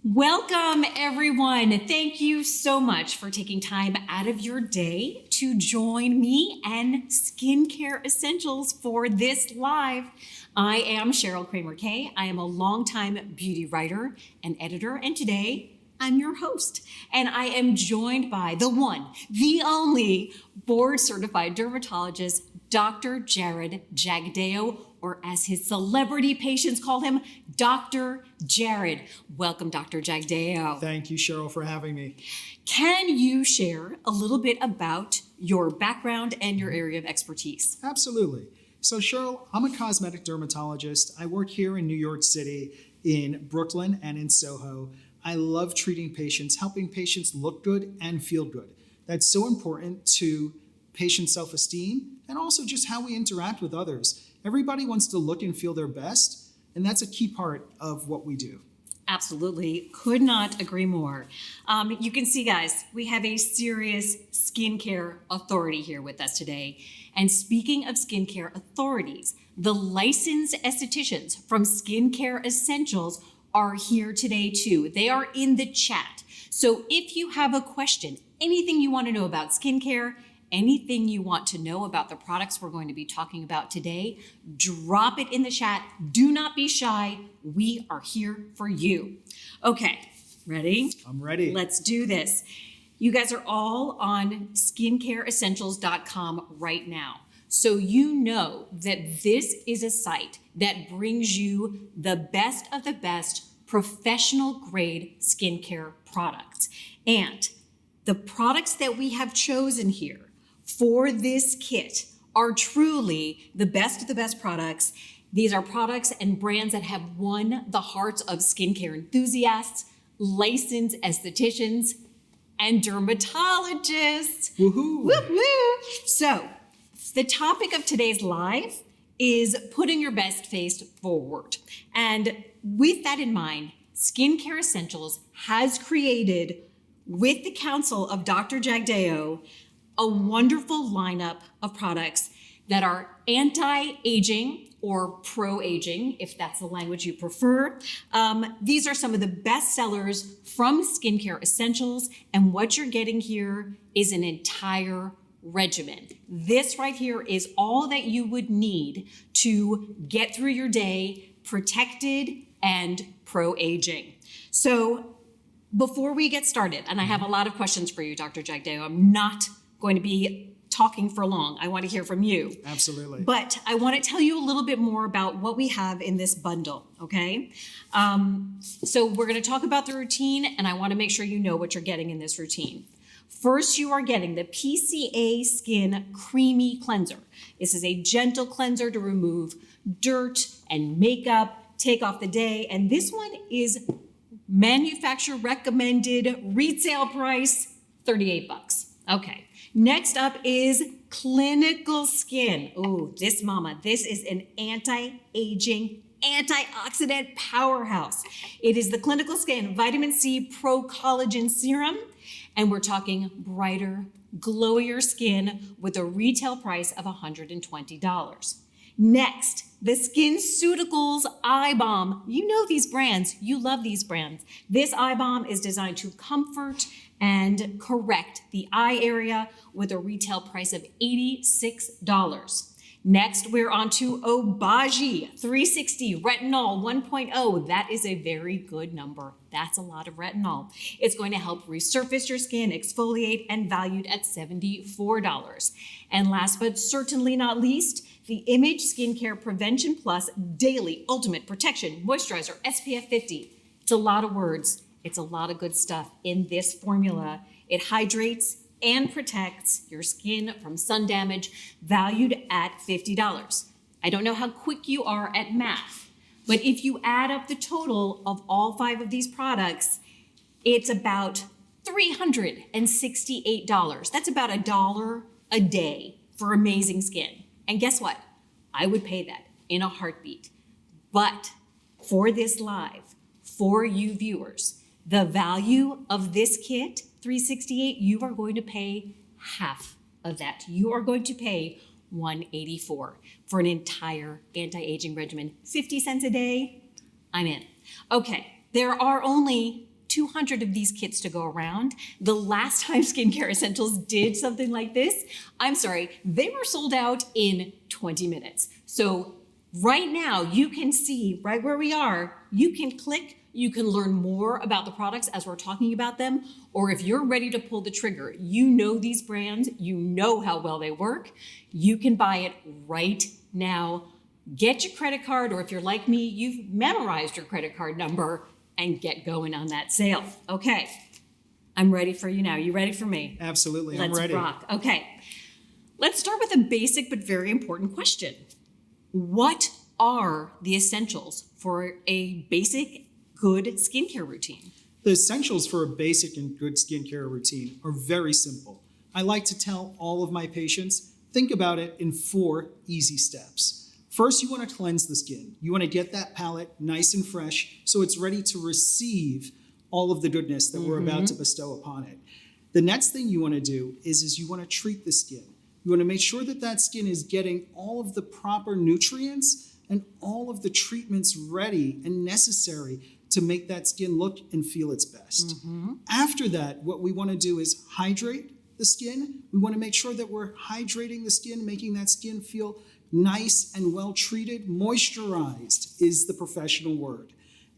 Welcome, everyone. Thank you so much for taking time out of your day to join me and Skincare Essentials for this live. I am Cheryl Kramer Kaye. I am a longtime beauty writer and editor, and today I'm your host. And I am joined by the one, the only board-certified dermatologist, Dr. Jared Jagdeo, or as his celebrity patients call him, Dr. Jared. Welcome, Dr. Jagdeo. Thank you, Cheryl, for having me. Can you share a little bit about your background and your area of expertise? Absolutely. So, Cheryl, I'm a cosmetic dermatologist. I work here in New York City, in Brooklyn, and in Soho. I love treating patients, helping patients look good and feel good. That's so important to patient self-esteem and also just how we interact with others. Everybody wants to look and feel their best, and that's a key part of what we do. Absolutely. Could not agree more. You can see, guys, we have a serious skincare authority here with us today. And speaking of skincare authorities, the licensed estheticians from Skincare Essentials are here today too. They are in the chat. So if you have a question, anything you want to know about skincare, anything you want to know about the products we're going to be talking about today, drop it in the chat. Do not be shy. We are here for you. Okay, ready? I'm ready. Let's do this. You guys are all on skincareessentials.com right now. So you know that this is a site that brings you the best of the best professional grade skincare products. And the products that we have chosen here for this kit are truly the best of the best products. These are products and brands that have won the hearts of skincare enthusiasts, licensed estheticians, and dermatologists. Woohoo! Woo woo! So, the topic of today's live is putting your best face forward. And with that in mind, Skincare Essentials has created, with the counsel of Dr. Jagdeo, a wonderful lineup of products that are anti-aging or pro-aging, if that's the language you prefer. These are some of the best sellers from Skincare Essentials, and what you're getting here is an entire regimen. This right here is all that you would need to get through your day protected and pro-aging. So before we get started, and I have a lot of questions for you, Dr. Jagdeo, I'm not going to be talking for long. I want to hear from you. Absolutely. But I want to tell you a little bit more about what we have in this bundle, okay? So we're going to talk about the routine, and I want to make sure you know what you're getting in this routine. First, you are getting the PCA Skin Creamy Cleanser. This is a gentle cleanser to remove dirt and makeup, take off the day, and this one is manufacturer recommended retail price, $38. Okay. Next up is Clinical Skin. Oh, this is an anti-aging, antioxidant powerhouse. It is the Clinical Skin Vitamin C Pro Collagen Serum, and we're talking brighter, glowier skin with a retail price of $120. Next, the SkinCeuticals Eye Balm. You know these brands. You love these brands. This eye balm is designed to comfort and correct the eye area with a retail price of $86. Next, we're on to Obagi 360 Retinol 1.0. That is a very good number. That's a lot of retinol. It's going to help resurface your skin, exfoliate, and valued at $74. And last but certainly not least, the Image Skincare Prevention Plus Daily Ultimate Protection Moisturizer SPF 50. It's a lot of words. It's a lot of good stuff in this formula. It hydrates and protects your skin from sun damage, valued at $50. I don't know how quick you are at math, but if you add up the total of all 5 of these products, it's about $368. That's about $1 a day for amazing skin. And guess what? I would pay that in a heartbeat. But for this live, for you viewers, the value of this kit, $368, you are going to pay half of that. You are going to pay $184 for an entire anti-aging regimen. 50 cents a day, I'm in. Okay, there are only 200 of these kits to go around. The last time Skincare Essentials did something like this, I'm sorry, they were sold out in 20 minutes. So right now, you can see right where we are, you can click, you can learn more about the products as we're talking about them, or if you're ready to pull the trigger, you know these brands, you know how well they work, you can buy it right now. Get your credit card, or if you're like me, you've memorized your credit card number and get going on that sale. Okay, I'm ready for you now. You ready for me? Absolutely, I'm Let's ready. rock. Okay, let's start with a basic but very important question. What are the essentials for a basic, good skincare routine? The essentials for a basic and good skincare routine are very simple. I like to tell all of my patients, think about it in 4 easy steps. First, you want to cleanse the skin. You want to get that palette nice and fresh so it's ready to receive all of the goodness that we're about to bestow upon it. The next thing you want to do is you want to treat the skin. You want to make sure that that skin is getting all of the proper nutrients and all of the treatments ready and necessary to make that skin look and feel its best. After that, what we want to do is hydrate the skin. We want to make sure that we're hydrating the skin, making that skin feel nice and well treated. Moisturized is the professional word.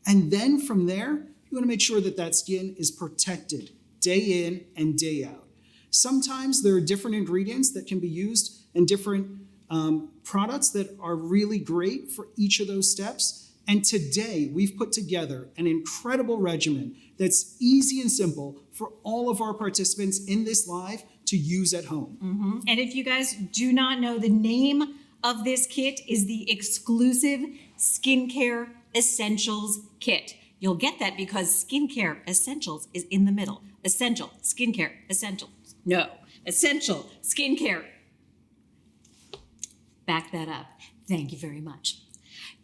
And then from there, you want to make sure that that skin is protected day in and day out. Sometimes there are different ingredients that can be used and different products that are really great for each of those steps. And today we've put together an incredible regimen that's easy and simple for all of our participants in this live to use at home. And if you guys do not know, the name of this kit is the exclusive Skincare Essentials Kit. You'll get that because Skincare Essentials is in the middle. Essential, Skincare, Essentials. No, Essential, Skincare. Back that up. Thank you very much.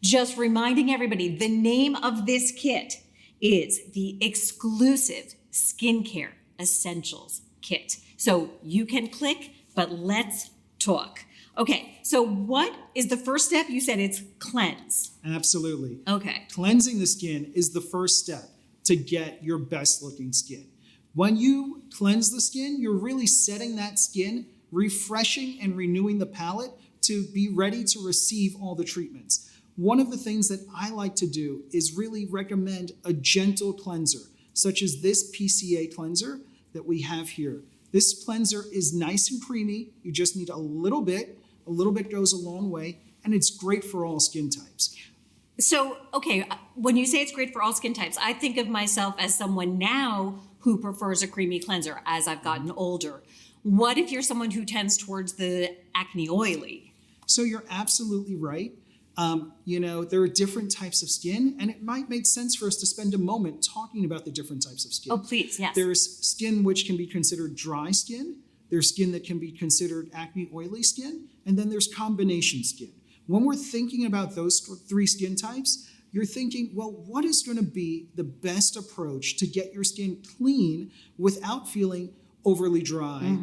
Just reminding everybody, the name of this kit is the exclusive Skincare Essentials Kit. So you can click, but let's talk. Okay, so what is the first step? You said it's cleanse. Absolutely. Okay. Cleansing the skin is the first step to get your best looking skin. When you cleanse the skin, you're really setting that skin, refreshing and renewing the palette to be ready to receive all the treatments. One of the things that I like to do is really recommend a gentle cleanser, such as this PCA cleanser that we have here. This cleanser is nice and creamy. You just need a little bit. A little bit goes a long way, and it's great for all skin types. So, okay, when you say it's great for all skin types, I think of myself as someone now who prefers a creamy cleanser as I've gotten older. What if you're someone who tends towards the acne oily? So you're absolutely right. There are different types of skin, and it might make sense for us to spend a moment talking about the different types of skin. Oh, please, yes. There's skin which can be considered dry skin. There's skin that can be considered acne oily skin, and then there's combination skin. When we're thinking about those 3 skin types, you're thinking, well, what is going to be the best approach to get your skin clean without feeling overly dry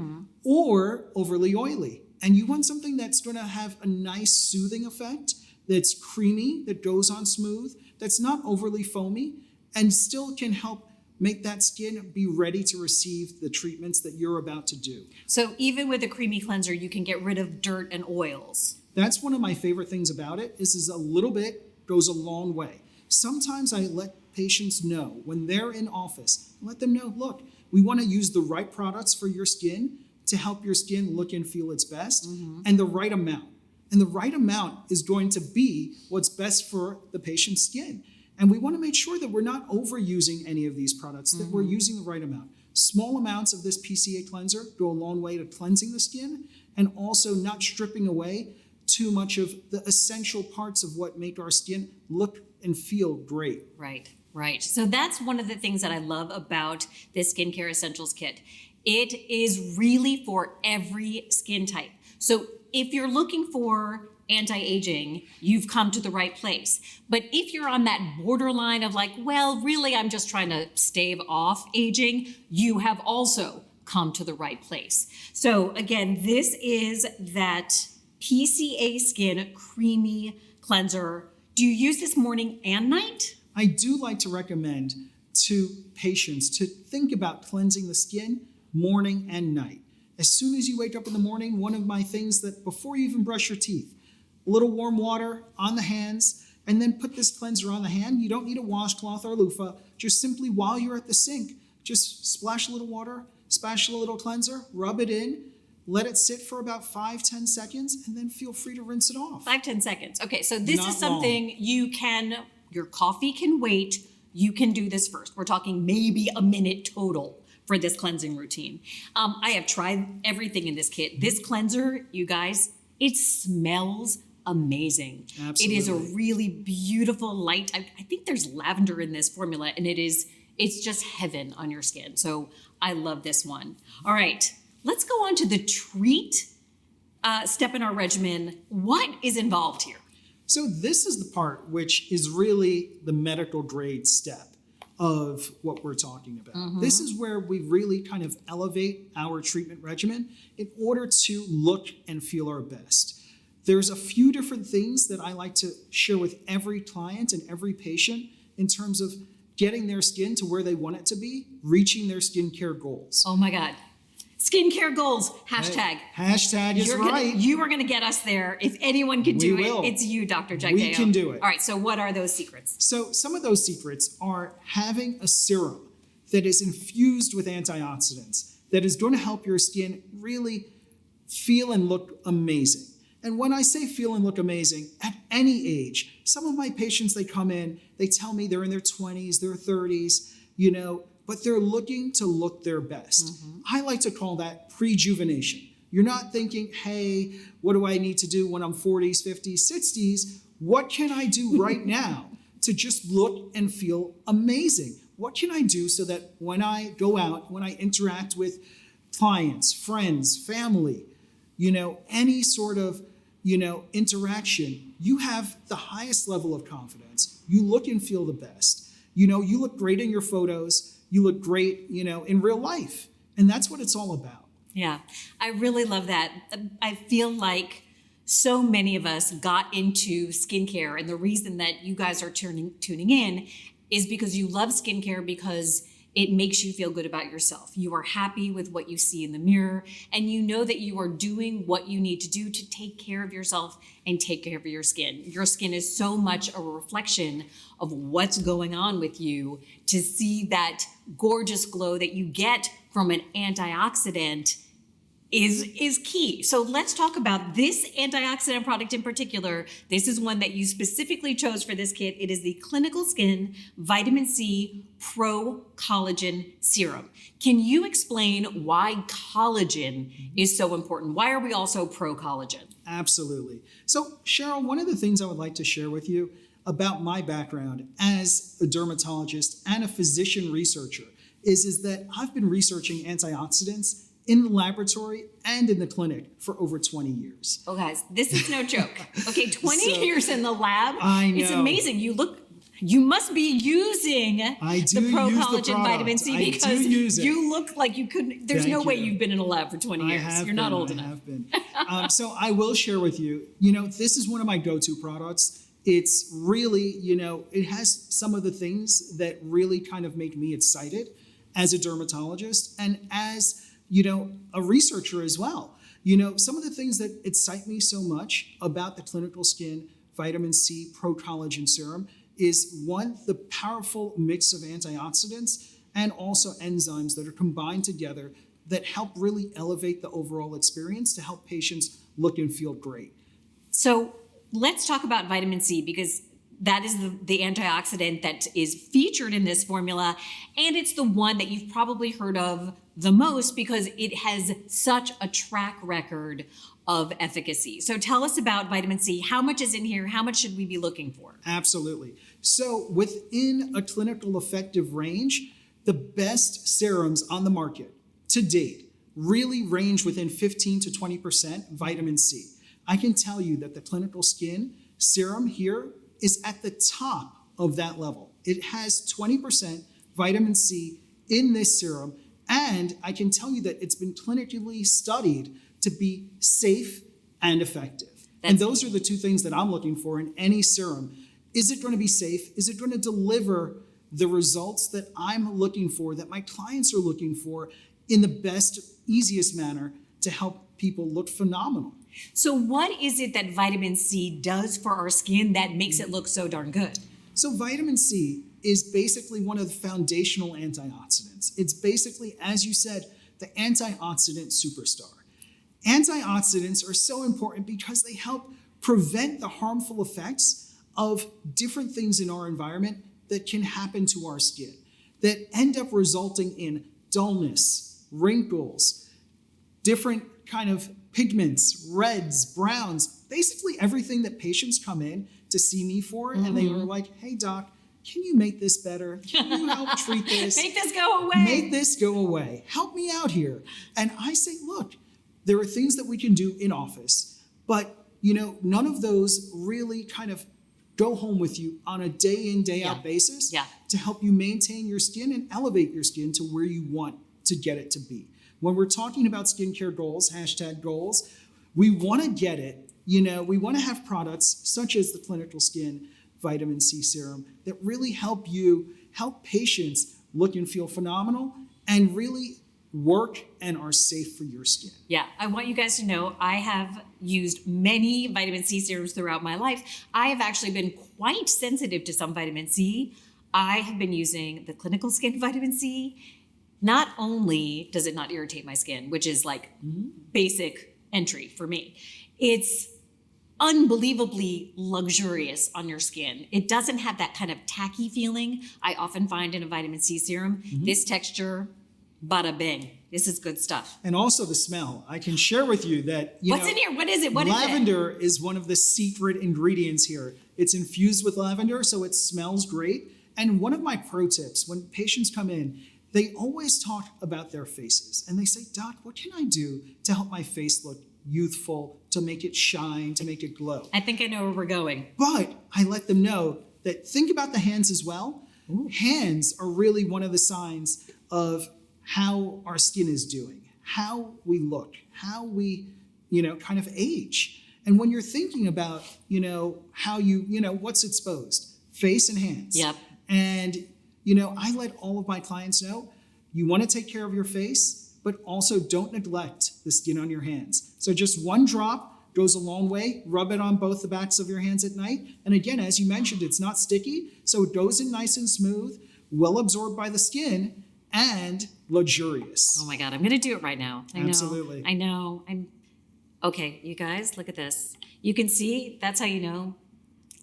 or overly oily? And you want something that's going to have a nice soothing effect, that's creamy, that goes on smooth, that's not overly foamy, and still can help make that skin be ready to receive the treatments that you're about to do. So even with a creamy cleanser, you can get rid of dirt and oils. That's one of my favorite things about it is a little bit goes a long way. Sometimes I let patients know when they're in office, let them know, look, we want to use the right products for your skin to help your skin look and feel its best, and the right amount. And the right amount is going to be what's best for the patient's skin. And we want to make sure that we're not overusing any of these products, that we're using the right amount. Small amounts of this PCA cleanser go a long way to cleansing the skin and also not stripping away too much of the essential parts of what make our skin look and feel great. Right. So that's one of the things that I love about this Skincare Essentials Kit. It is really for every skin type. So if you're looking for anti-aging, you've come to the right place. But if you're on that borderline of like, well, really, I'm just trying to stave off aging, you have also come to the right place. So again, this is that PCA Skin Creamy Cleanser. Do you use this morning and night? I do like to recommend to patients to think about cleansing the skin morning and night. As soon as you wake up in the morning, one of my things that before you even brush your teeth, a little warm water on the hands, and then put this cleanser on the hand. You don't need a washcloth or a loofah. Just simply while you're at the sink, just splash a little water, splash a little cleanser, rub it in, let it sit for about 5-10 seconds, and then feel free to rinse it off. 5-10 seconds. Okay, so this Not is something your coffee can wait. You can do this first. We're talking maybe a minute total for this cleansing routine. I have tried everything in this kit. This cleanser, you guys, it smells amazing. Absolutely. It is a really beautiful light. I think there's lavender in this formula, and it's just heaven on your skin. So I love this one. All right, let's go on to the treat step in our regimen. What is involved here? So this is the part which is really the medical grade step of what we're talking about. Mm-hmm. This is where we really kind of elevate our treatment regimen in order to look and feel our best. There's a few different things that I like to share with every client and every patient in terms of getting their skin to where they want it to be, reaching their skincare goals. Oh my God. Skincare goals, hashtag. Hashtag is right. You are going to get us there. If anyone can do it, it's you, Dr. Jagdeo. We can do it. All right, so what are those secrets? So some of those secrets are having a serum that is infused with antioxidants that is going to help your skin really feel and look amazing. And when I say feel and look amazing, at any age, some of my patients, they come in, they tell me they're in their 20s, their 30s, but they're looking to look their best. Mm-hmm. I like to call that prejuvenation. You're not thinking, hey, what do I need to do when I'm 40s, 50s, 60s? What can I do right now to just look and feel amazing? What can I do so that when I go out, when I interact with clients, friends, family, any sort of, interaction, you have the highest level of confidence. You look and feel the best. You look great in your photos. You look great, in real life. And that's what it's all about. Yeah, I really love that. I feel like so many of us got into skincare, and the reason that you guys are tuning in is because you love skincare because it makes you feel good about yourself. You are happy with what you see in the mirror, and you know that you are doing what you need to do to take care of yourself and take care of your skin. Your skin is so much a reflection of what's going on with you. To see that gorgeous glow that you get from an antioxidant is key. So let's talk about this antioxidant product in particular. This is one that you specifically chose for this kit. It is the Clinical Skin Vitamin C Pro Collagen Serum. Can you explain why collagen is so important? Why are we also pro collagen? Absolutely. So Cheryl, one of the things I would like to share with you about my background as a dermatologist and a physician researcher is that I've been researching antioxidants in the laboratory and in the clinic for over 20 years. Oh, guys, this is no joke. Okay, 20 years in the lab. I know. It's amazing. You must be using the Pro Collagen Vitamin C because you look like you couldn't. There's no way you've been in a lab for 20 years. You're not old enough. I have been. So I will share with you, this is one of my go-to products. It's really, it has some of the things that really kind of make me excited as a dermatologist and as a researcher as well. Some of the things that excite me so much about the Clinical Skin Vitamin C Pro Collagen Serum is one, the powerful mix of antioxidants and also enzymes that are combined together that help really elevate the overall experience to help patients look and feel great. So let's talk about vitamin C because that is the antioxidant that is featured in this formula. And it's the one that you've probably heard of the most because it has such a track record of efficacy. So tell us about vitamin C. How much is in here? How much should we be looking for? Absolutely. So within a clinical effective range, the best serums on the market to date really range within 15 to 20% vitamin C. I can tell you that the Clinical Skin Serum here is at the top of that level. It has 20% vitamin C in this serum, and I can tell you that it's been clinically studied to be safe and effective. And those are the two things that I'm looking for in any serum. Is it going to be safe? Is it going to deliver the results that I'm looking for, that my clients are looking for, in the best, easiest manner to help people look phenomenal. So what is it that vitamin C does for our skin that makes it look so darn good? So vitamin C is basically one of the foundational antioxidants. It's basically, as you said, the antioxidant superstar. Antioxidants are so important because they help prevent the harmful effects of different things in our environment that can happen to our skin, that end up resulting in dullness, wrinkles, different kind of pigments, reds, browns, basically everything that patients come in to see me for, and they are like, hey doc, can you make this better? Can you help treat this? Make this go away. Make this go away. Help me out here. And I say, look, there are things that we can do in office, but none of those really kind of go home with you on a day in, day out basis to help you maintain your skin and elevate your skin to where you want to get it to be. When we're talking about skincare goals, #goals, we want to get it, we want to have products such as the Clinical Skin Vitamin C Serum that really help patients look and feel phenomenal and really work and are safe for your skin. Yeah, I want you guys to know I have used many vitamin C serums throughout my life. I have actually been quite sensitive to some vitamin C. I have been using the Clinical Skin Vitamin C. Not only does it not irritate my skin, which is like basic entry for me, it's unbelievably luxurious on your skin. It doesn't have that kind of tacky feeling I often find in a vitamin C serum. This texture, bada bing. This is good stuff. And also the smell. I can share with you that, what's in here? What is it? Lavender is one of the secret ingredients here. It's infused with lavender, so it smells great. And one of my pro tips, when patients come in, they always talk about their faces. And they say, doc, what can I do to help my face look youthful, to make it shine, to make it glow? I think I know where we're going. But I let them know that think about the hands as well. Ooh. Hands are really one of the signs of how our skin is doing, how we look, how we, kind of age. And when you're thinking about, how what's exposed, face and hands. Yep. And, I let all of my clients know, you want to take care of your face, but also don't neglect the skin on your hands. So just one drop goes a long way. Rub it on both the backs of your hands at night. And again, as you mentioned, it's not sticky, so it goes in nice and smooth, well absorbed by the skin, and luxurious. Oh my God, I'm going to do it right now. Absolutely. I know. Okay, you guys, look at this. You can see, that's how you know.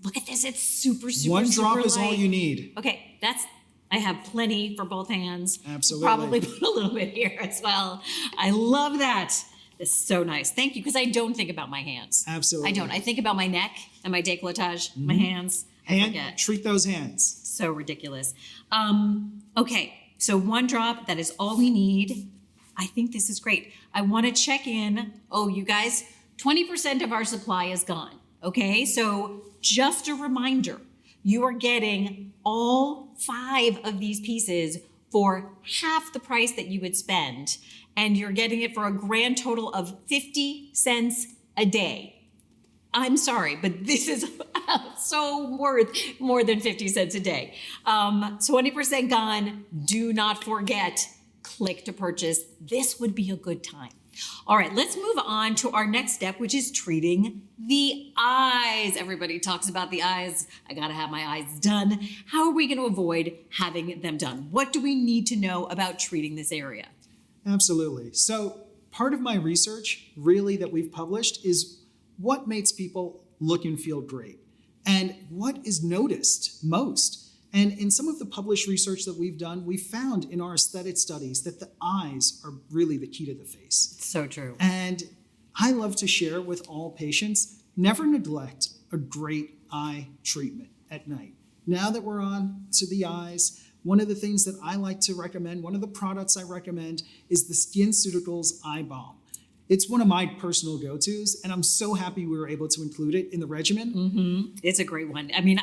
Look at this, it's super, super, one drop super is light. all you need. Okay, I have plenty for both hands. Absolutely. Probably put a little bit here as well. I love that. This is so nice. Thank you, because I don't think about my hands. Absolutely. I don't. I think about my neck and my décolletage, my hands. Treat those hands. So ridiculous. Okay, so one drop, that is all we need. I think this is great. I want to check in. Oh, you guys, 20% of our supply is gone. Okay, so just a reminder, you are getting all 5 of these pieces for half the price that you would spend, and you're getting it for a grand total of 50 cents a day. I'm sorry, but this is so worth more than 50 cents a day. 20% gone. Do not forget, click to purchase. This would be a good time. All right, let's move on to our next step, which is treating the eyes. Everybody talks about the eyes. I gotta have my eyes done. How are we gonna avoid having them done? What do we need to know about treating this area? Absolutely. So part of my research really that we've published is what makes people look and feel great and what is noticed most. And in some of the published research that we've done, we found in our aesthetic studies that the eyes are really the key to the face. It's so true. And I love to share with all patients, never neglect a great eye treatment at night. Now that we're on to the eyes, one of the things that I like to recommend, one of the products I recommend is the SkinCeuticals Eye Balm. It's one of my personal go-tos, and I'm so happy we were able to include it in the regimen. It's a great one. I mean,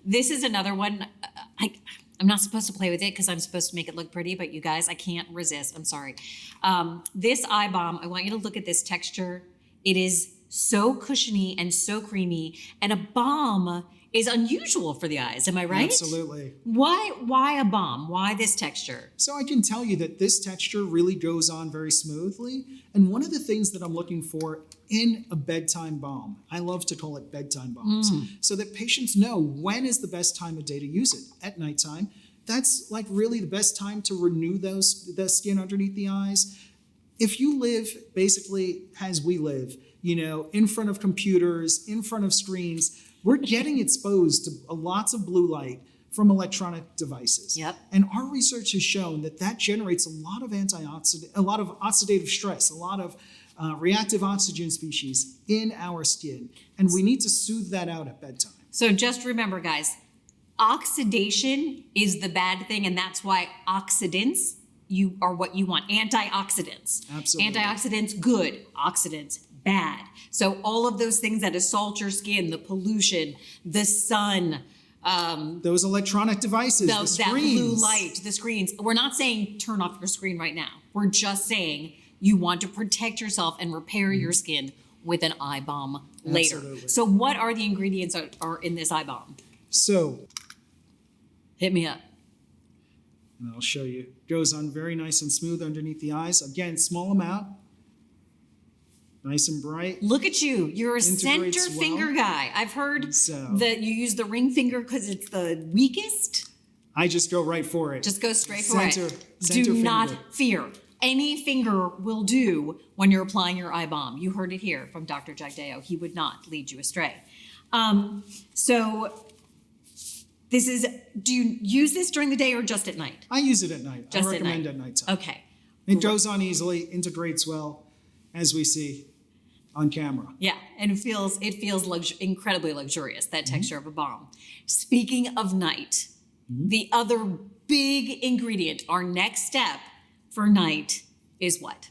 this is another one. I'm not supposed to play with it because I'm supposed to make it look pretty, but you guys, I can't resist. I'm sorry. This eye balm, I want you to look at this texture. It is so cushiony and so creamy, and a balm is unusual for the eyes. Am I right? Absolutely. Why a balm? Why this texture? So I can tell you that this texture really goes on very smoothly. And one of the things that I'm looking for in a bedtime balm, I love to call it bedtime balms, so that patients know when is the best time of day to use it. At nighttime, that's like really the best time to renew the skin underneath the eyes. If you live basically as we live, in front of computers, in front of screens, we're getting exposed to lots of blue light from electronic devices. Yep. And our research has shown that generates a lot of oxidative stress, a lot of reactive oxygen species in our skin. And we need to soothe that out at bedtime. So just remember, guys, oxidation is the bad thing, and that's why oxidants are what you want. Antioxidants. Absolutely. Antioxidants, good. Oxidants, bad. So all of those things that assault your skin, the pollution, the sun, those electronic devices, the screens. That blue light, the screens. We're not saying turn off your screen right now. We're just saying you want to protect yourself and repair your skin with an eye balm later. Absolutely. So what are the ingredients that are in this eye balm? So, hit me up. and I'll show you. Goes on very nice and smooth underneath the eyes. Again, small amount. Nice and bright. Look at you. You're a Integrates center well. finger guy. I've heard So- that you use the ring finger because it's the weakest. I just go right for it. Just go straight for it. Center Do finger. not fear. Any finger will do when you're applying your eye balm. You heard it here from Dr. Jagdeo. He would not lead you astray. So this is, do you use this during the day or just at night? I use it at night. Just I at recommend night. at nighttime. Okay. It goes on easily, integrates well, as we see on camera. Yeah, and it feels incredibly luxurious, that texture of a balm. Speaking of night, the other big ingredient, our next step for night is what?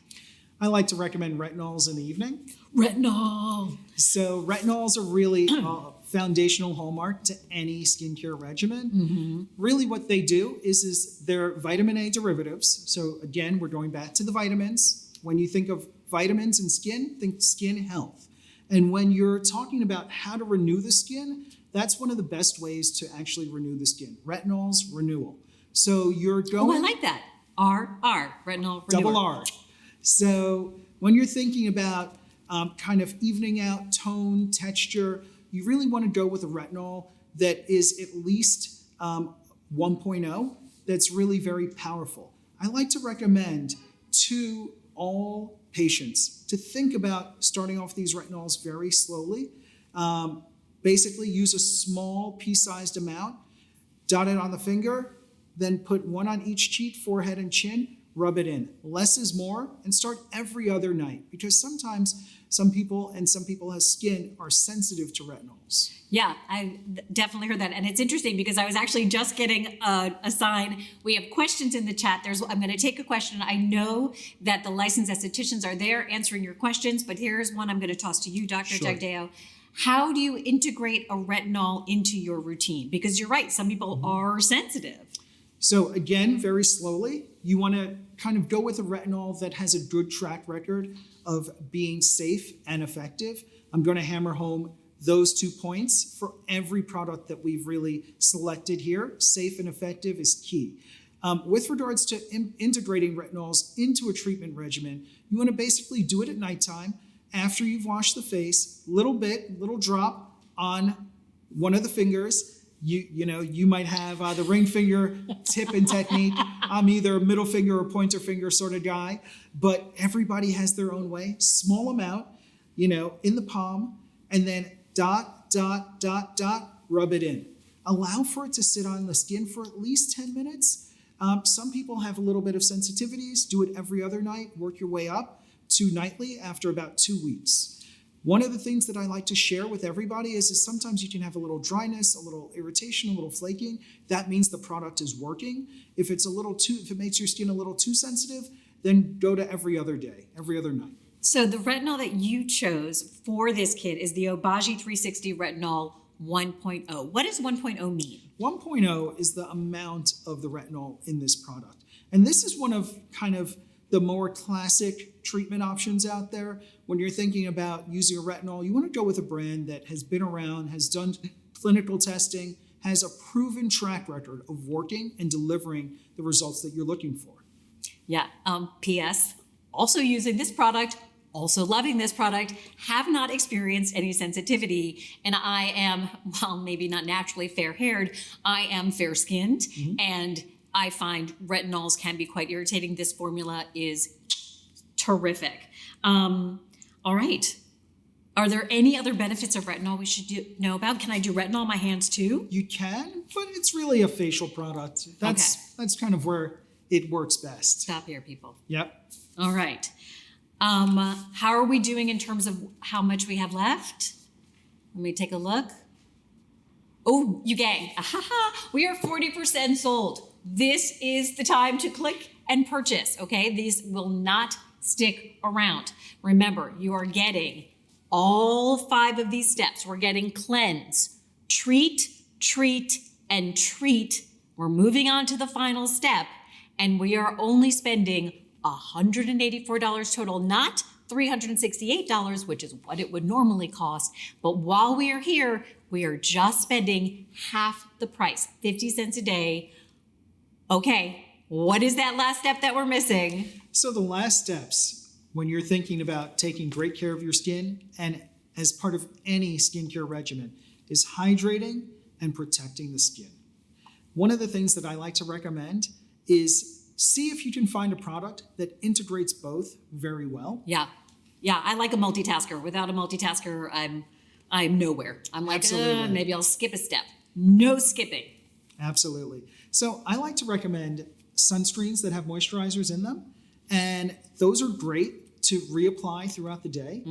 I like to recommend retinols in the evening. Retinol. So retinols are really a foundational hallmark to any skincare regimen. Really what they do is they're vitamin A derivatives. So again, we're going back to the vitamins. When you think of vitamins and skin, think skin health. And when you're talking about how to renew the skin, that's one of the best ways to actually renew the skin. Retinols, renewal. So you're going... Oh, I like that. Retinol, renewer. Double R. So when you're thinking about kind of evening out tone, texture, you really want to go with a retinol that is at least 1.0. That's really very powerful. I like to recommend to all patients to think about starting off these retinols very slowly. Basically use a small pea-sized amount, dot it on the finger, then put one on each cheek, forehead, and chin, rub it in. Less is more, and start every other night, because sometimes some people has skin are sensitive to retinols. Yeah, I definitely heard that. And it's interesting because I was actually just getting a sign. We have questions in the chat. I'm going to take a question. I know that the licensed estheticians are there answering your questions, but here's one I'm going to toss to you, Dr. Sure. Jagdeo. How do you integrate a retinol into your routine? Because you're right, some people are sensitive. So again, very slowly, you want to kind of go with a retinol that has a good track record of being safe and effective. I'm going to hammer home those 2 points for every product that we've really selected here. Safe and effective is key. With regards to integrating retinols into a treatment regimen, you want to basically do it at nighttime after you've washed the face, little drop on one of the fingers. You might have the ring finger tip and technique. I'm either a middle finger or pointer finger sort of guy, but everybody has their own way. Small amount, in the palm, and then dot, dot, dot, dot, rub it in. Allow for it to sit on the skin for at least 10 minutes. Some people have a little bit of sensitivities. Do it every other night. Work your way up to nightly after about 2 weeks. One of the things that I like to share with everybody is sometimes you can have a little dryness, a little irritation, a little flaking. That means the product is working. If it makes your skin a little too sensitive, then go to every other day, every other night. So the retinol that you chose for this kit is the Obagi 360 Retinol 1.0. What does 1.0 mean? 1.0 is the amount of the retinol in this product. And this is one of kind of the more classic treatment options out there. When you're thinking about using a retinol, you want to go with a brand that has been around, has done clinical testing, has a proven track record of working and delivering the results that you're looking for. Yeah. P.S. Also using this product, also loving this product, have not experienced any sensitivity. And I am, well, maybe not naturally fair-haired, I am fair-skinned. And I find retinols can be quite irritating. This formula is terrific. All right. Are there any other benefits of retinol we should know about? Can I do retinol on my hands too? You can, but it's really a facial product. That's kind of where it works best. Stop here, people. Yep. All right. How are we doing in terms of how much we have left? Let me take a look. Oh, you gang. We are 40% sold. This is the time to click and purchase, okay? These will not stick around. Remember, you are getting all 5 of these steps. We're getting cleanse, treat, and treat. We're moving on to the final step, and we are only spending $184 total, not $368, which is what it would normally cost. But while we are here, we are just spending half the price, 50 cents a day. Okay, what is that last step that we're missing? So the last steps, when you're thinking about taking great care of your skin and as part of any skincare regimen, is hydrating and protecting the skin. One of the things that I like to recommend is see if you can find a product that integrates both very well. Yeah, I like a multitasker. Without a multitasker, I'm nowhere. I'm like, maybe I'll skip a step. No skipping. Absolutely. So I like to recommend sunscreens that have moisturizers in them, and those are great to reapply throughout the day.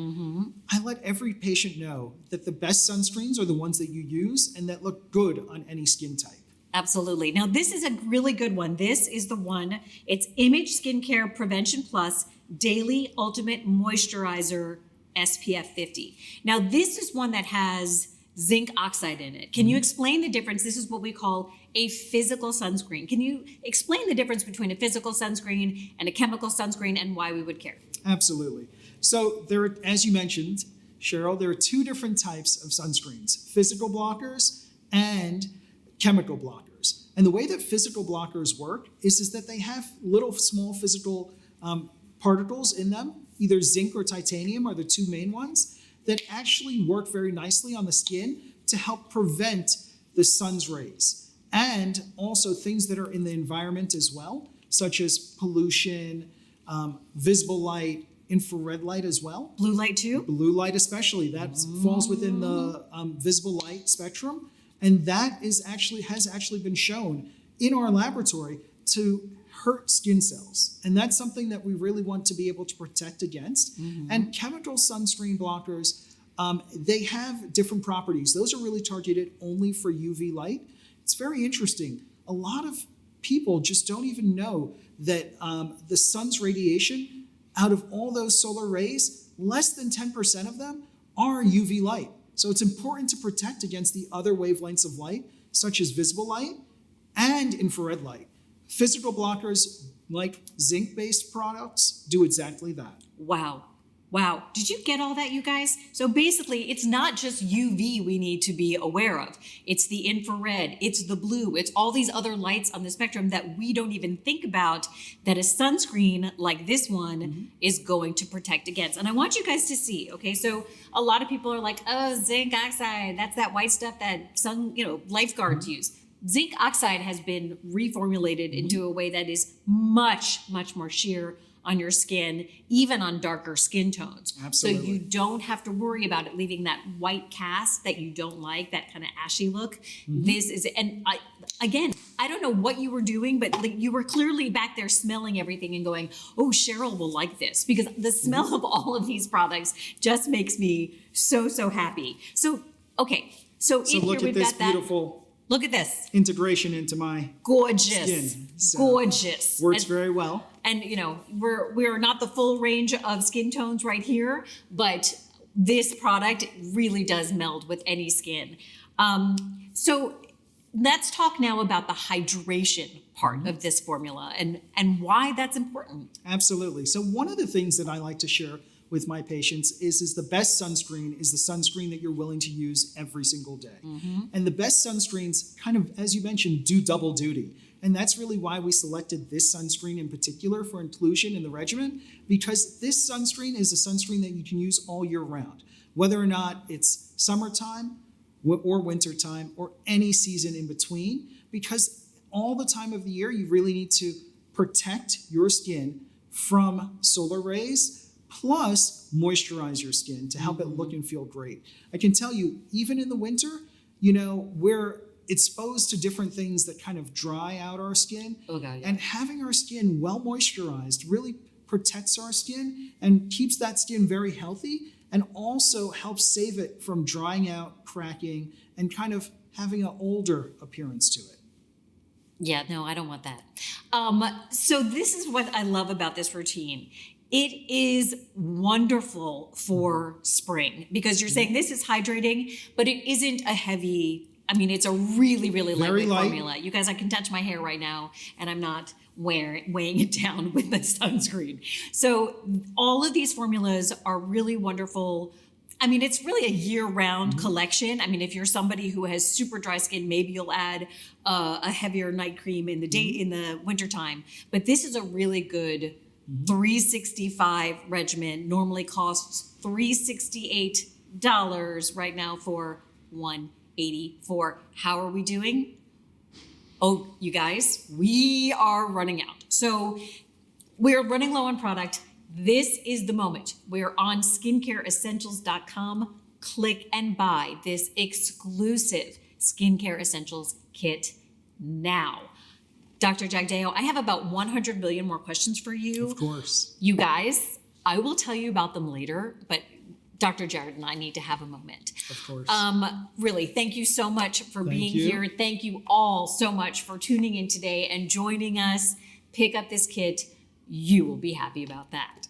I let every patient know that the best sunscreens are the ones that you use and that look good on any skin type. Absolutely. Now, this is a really good one. This is the one. It's Image Skincare Prevention Plus Daily Ultimate Moisturizer SPF 50. Now, this is one that has zinc oxide in it. Can you explain the difference? This is what we call a physical sunscreen. Can you explain the difference between a physical sunscreen and a chemical sunscreen and why we would care? Absolutely. So there are, as you mentioned, Cheryl, there are 2 different types of sunscreens, physical blockers and chemical blockers. And the way that physical blockers work is that they have little small physical particles in them, either zinc or titanium are the 2 main ones, that actually work very nicely on the skin to help prevent the sun's rays. And also things that are in the environment as well, such as pollution, visible light, infrared light as well. Blue light too? Blue light especially, that falls within the visible light spectrum. And that has actually been shown in our laboratory to hurt skin cells. And that's something that we really want to be able to protect against. And chemical sunscreen blockers, they have different properties. Those are really targeted only for UV light. It's very interesting. A lot of people just don't even know that the sun's radiation, out of all those solar rays, less than 10% of them are UV light. So it's important to protect against the other wavelengths of light, such as visible light and infrared light. Physical blockers, like zinc-based products, do exactly that. Wow. Did you get all that, you guys? So basically, it's not just UV we need to be aware of. It's the infrared, it's the blue, it's all these other lights on the spectrum that we don't even think about that a sunscreen like this one is going to protect against. And I want you guys to see, okay? So a lot of people are like, oh, zinc oxide, that's that white stuff that lifeguards use. Zinc oxide has been reformulated into a way that is much more sheer on your skin, even on darker skin tones. Absolutely. So you don't have to worry about it leaving that white cast that you don't like, that kind of ashy look. This is, and I don't know what you were doing, but you were clearly back there smelling everything and going, oh, Cheryl will like this, because the smell of all of these products just makes me so happy. So, okay. So in look here at we've this got that. beautiful Look at this. integration into my Gorgeous. skin. So Gorgeous. works very well. And we're not the full range of skin tones right here, but this product really does meld with any skin. So let's talk now about the hydration part of this formula and why that's important. Absolutely. So one of the things that I like to share with my patients is the best sunscreen is the sunscreen that you're willing to use every single day. And the best sunscreens kind of, as you mentioned, do double duty. And that's really why we selected this sunscreen in particular for inclusion in the regimen, because this sunscreen is a sunscreen that you can use all year round, whether or not it's summertime or wintertime or any season in between, because all the time of the year you really need to protect your skin from solar rays, plus moisturize your skin to help it look and feel great. I can tell you, even in the winter, we're exposed to different things that kind of dry out our skin. Oh, God, yeah. And having our skin well moisturized really protects our skin and keeps that skin very healthy, and also helps save it from drying out, cracking, and kind of having an older appearance to it. Yeah, no, I don't want that. So this is what I love about this routine. It is wonderful for spring because you're saying this is hydrating, but it isn't a heavy, it's a really, really lightweight formula. You guys, I can touch my hair right now and I'm not weighing it down with the sunscreen. So all of these formulas are really wonderful. It's really a year-round collection. If you're somebody who has super dry skin, maybe you'll add a heavier night cream in the day in the wintertime. But this is a really good $365 regimen. Normally costs $368 right now for $184. How are we doing? Oh, you guys, we are running out. So we're running low on product. This is the moment. We're on skincareessentials.com. Click and buy this exclusive Skincare Essentials kit now. Dr. Jagdeo, I have about 100 million more questions for you. Of course. You guys, I will tell you about them later, but Dr. Jared and I need to have a moment. Of course. Really, thank you so much for being you. here. Thank you all so much for tuning in today and joining us. Pick up this kit. You will be happy about that.